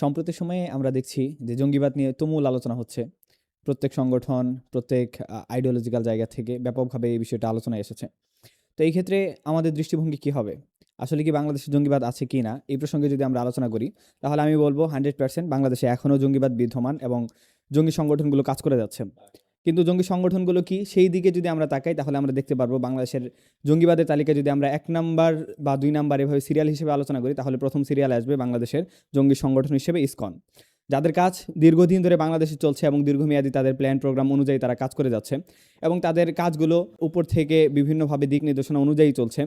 সম্প্রতি সময়ে আমরা দেখছি যে জঙ্গিবাদ নিয়ে তুমুল আলোচনা হচ্ছে। প্রত্যেক সংগঠন, প্রত্যেক আইডিওলজিক্যাল জায়গা থেকে ব্যাপকভাবে এই বিষয়টা আলোচনায় এসেছে। তো এই ক্ষেত্রে আমাদের দৃষ্টিভঙ্গি কি হবে? আসলে কি বাংলাদেশে জঙ্গিবাদ আছে কিনা? এই প্রসঙ্গে যদি আমরা আলোচনা করি, তাহলে আমি বলব 100% বাংলাদেশে এখনো জঙ্গিবাদ বিদ্যমান এবং জঙ্গি সংগঠনগুলো কাজ করে যাচ্ছে। কিন্তু জঙ্গি সংগঠনগুলো কি? সেই দিকে যদি আমরা তাকাই তাহলে আমরা দেখতে পারবো বাংলাদেশের জঙ্গিবাদের তালিকায় যদি আমরা ১ নাম্বার বা ২ নাম্বার এভাবে সিরিয়াল হিসেবে আলোচনা করি তাহলে ১ম সিরিয়ালে আসবে বাংলাদেশের জঙ্গি সংগঠন হিসেবে ইসকন। যাদের কাজ দীর্ঘদিন ধরে বাংলাদেশে চলছে এবং দীর্ঘমেয়াদী তাদের প্ল্যান প্রোগ্রাম অনুযায়ী তারা কাজ করে যাচ্ছে এবং তাদের কাজগুলো উপর থেকে বিভিন্নভাবে দিক নির্দেশনা অনুযায়ী চলছে।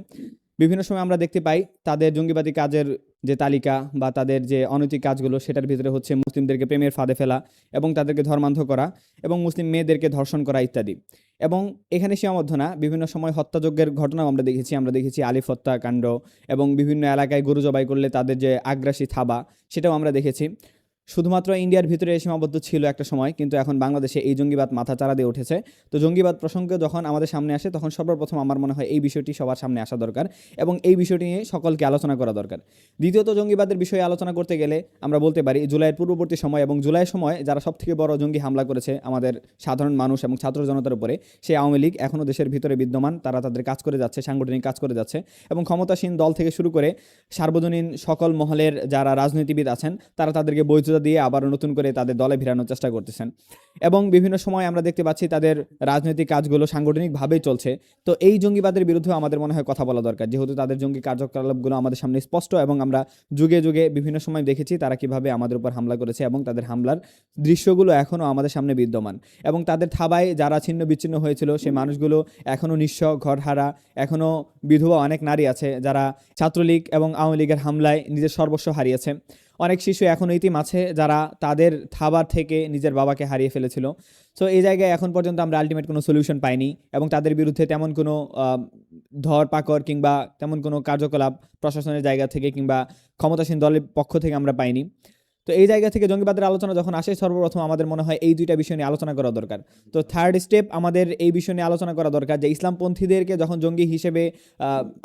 বিভিন্ন সময় আমরা দেখতে পাই তাদের জঙ্গিবাদী কাজের যে তালিকা বা তাদের যে অনৈতিক কাজগুলো সেটার ভিতরে হচ্ছে মুসলিমদেরকে প্রেমের ফাঁদে ফেলা এবং তাদেরকে ধর্মান্ধ করা এবং মুসলিম মেয়েদেরকে ধর্ষণ করা ইত্যাদি। এবং এখানে সীমাবদ্ধ না, বিভিন্ন সময় হত্যাযজ্ঞের ঘটনাও আমরা দেখেছি আলিফ হত্যাকাণ্ড এবং বিভিন্ন এলাকায় গরু জবাই করলে তাদের যে আগ্রাসী থাবা সেটাও আমরা দেখেছি। শুধুমাত্র ইন্ডিয়ার ভিতরে সীমাবদ্ধ ছিল একটা সময়, কিন্তু এখন বাংলাদেশে এই জঙ্গিবাদ মাথাচাড়া দিয়ে উঠেছে। তো জঙ্গিবাদ প্রসঙ্গে যখন আমাদের সামনে আসে তখন সর্বপ্রথম আমার মনে হয় এই বিষয়টি সবার সামনে আসা দরকার এবং এই বিষয়টি নিয়ে সকলকে আলোচনা করা দরকার। দ্বিতীয়ত, জঙ্গিবাদের বিষয়ে আলোচনা করতে গেলে আমরা বলতে পারি জুলাইয়ের পূর্ববর্তী সময় এবং জুলাইয়ের সময় যারা সবথেকে বড় জঙ্গি হামলা করেছে আমাদের সাধারণ মানুষ এবং ছাত্র জনতার উপরে, সেই আওয়ামী লীগ এখনও দেশের ভিতরে বিদ্যমান। তারা তাদের কাজ করে যাচ্ছে, সাংগঠনিক কাজ করে যাচ্ছে এবং ক্ষমতাসীন দল থেকে শুরু করে সার্বজনীন সকল মহলের যারা রাজনীতিবিদ আছেন তারা তাদেরকে বৈধতা দিয়ে আবার নতুন করে তাদের দলে ভিড়ানোর চেষ্টা করতেছেন এবং বিভিন্ন সময় আমরা দেখতে পাচ্ছি তাদের রাজনৈতিক কাজগুলো সাংগঠনিকভাবেই চলছে। তো এই জঙ্গিবাদের বিরুদ্ধে আমাদের মনে হয় কথা বলা দরকার, যেহেতু তাদের জঙ্গি কার্যকলাপগুলো আমাদের সামনে স্পষ্ট এবং আমরা যুগে যুগে বিভিন্ন সময় দেখেছি তারা কিভাবে আমাদের উপর হামলা করেছে এবং তাদের হামলার দৃশ্যগুলো এখনও আমাদের সামনে বিদ্যমান এবং তাদের থাবায় যারা ছিন্ন বিচ্ছিন্ন হয়েছিল সেই মানুষগুলো এখনও নিঃস্ব, ঘরহারা, এখনও বিধবা অনেক নারী আছে যারা ছাত্রলীগ এবং আওয়ামী লীগের হামলায় নিজের সর্বস্ব হারিয়েছে। অনেক শিশু এখনও ইতিম আছে যারা তাদের থাবার থেকে নিজের বাবাকে হারিয়ে ফেলেছিল। সো এই জায়গায় এখন পর্যন্ত আমরা আলটিমেট কোনো সলিউশন পাইনি এবং তাদের বিরুদ্ধে তেমন কোনো ধরপাকড় কিংবা তেমন কোনো কার্যকলাপ প্রশাসনের জায়গা থেকে কিংবা ক্ষমতাসীন দলের পক্ষ থেকে আমরা পাইনি। তো এই জায়গা থেকে জঙ্গিবাদের আলোচনা যখন আসে সর্বপ্রথম আমাদের মনে হয় এই দুইটা বিষয় নিয়ে আলোচনা করা দরকার। তো থার্ড স্টেপ আমাদের এই বিষয় নিয়ে আলোচনা করা দরকার যে ইসলামপন্থীদেরকে যখন জঙ্গি হিসেবে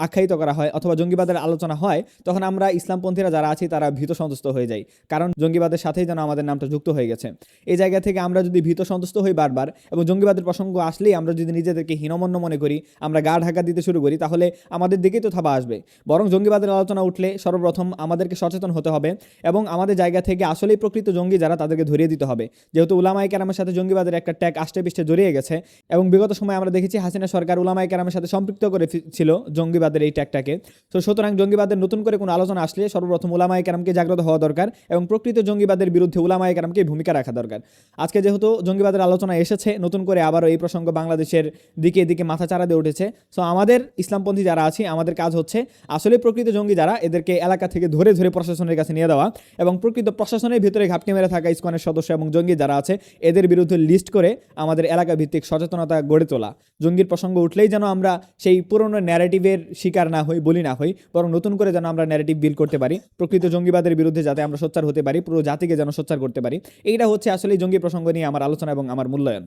আখ্যায়িত করা হয় অথবা জঙ্গিবাদের আলোচনা হয় তখন আমরা ইসলামপন্থীরা যারা আছি তারা ভীত সন্তুষ্ট হয়ে যাই, কারণ জঙ্গিবাদের সাথেই যেন আমাদের নামটা যুক্ত হয়ে গেছে। এই জায়গা থেকে আমরা যদি ভীত সন্তুষ্ট হই বারবার এবং জঙ্গিবাদের প্রসঙ্গ আসলেই আমরা যদি নিজেদেরকে হীনমন্য মনে করি, আমরা গা ঢাকা দিতে শুরু করি, তাহলে আমাদের দিকেই তো থাবা আসবে। বরং জঙ্গিবাদের আলোচনা উঠলে সর্বপ্রথম আমাদেরকে সচেতন হতে হবে এবং আমাদের জায়গা থেকে আসলেই প্রকৃত জঙ্গি যারা তাদেরকে ধরিয়ে দিতে হবে, যেহেতু উলামায়ে কেরামের সাথে জঙ্গিবাদের একটা ট্যাগ আষ্টে পৃষ্ঠে জড়িয়ে গেছে এবং বিগত সময় আমরা দেখেছি হাসিনা সরকার উলামায়ে কেরামের সাথে সম্পৃক্ত করে ছিল জঙ্গিবাদের এই ট্যাগটাকে। তো সুতরাং জঙ্গিবাদের নতুন করে কোনো আলোচনা আসলে সর্বপ্রথম উলামায়ে কেরামকে জাগ্রত হওয়া দরকার এবং প্রকৃত জঙ্গিবাদের বিরুদ্ধে উলামায়ে কেরামকে ভূমিকা রাখা দরকার। আজকে যেহেতু জঙ্গিবাদের আলোচনা এসেছে নতুন করে আবারও এই প্রসঙ্গ বাংলাদেশের দিকে মাথা চাড়া দিয়ে উঠেছে। সো আমাদের ইসলামপন্থী যারা আছি আমাদের কাজ হচ্ছে আসলে প্রকৃত জঙ্গি যারা এদেরকে এলাকা থেকে ধরে ধরে প্রশাসনের কাছে নিয়ে দেওয়া এবং প্রকৃত প্রশাসনের ভিতরে ঘাপটি মেরে থাকা ইসকনের সদস্য এবং জঙ্গি যারা আছে এদের বিরুদ্ধে লিস্ট করে আমাদের এলাকা ভিত্তিক সচেতনতা গড়ে তোলা। জঙ্গির প্রসঙ্গ উঠলেই যেন আমরা সেই পুরনো ন্যারেটিভের শিকার না হই, বলি না হই, বরং নতুন করে যেন আমরা ন্যারেটিভ বিল্ড করতে পারি প্রকৃত জঙ্গিবাদের বিরুদ্ধে, যাতে আমরা সোচ্চার হতে পারি, পুরো জাতিকে যেন সোচ্চার করতে পারি। এইটা হচ্ছে আসলে জঙ্গি প্রসঙ্গ নিয়ে আমার আলোচনা এবং আমার মূল্যায়ন।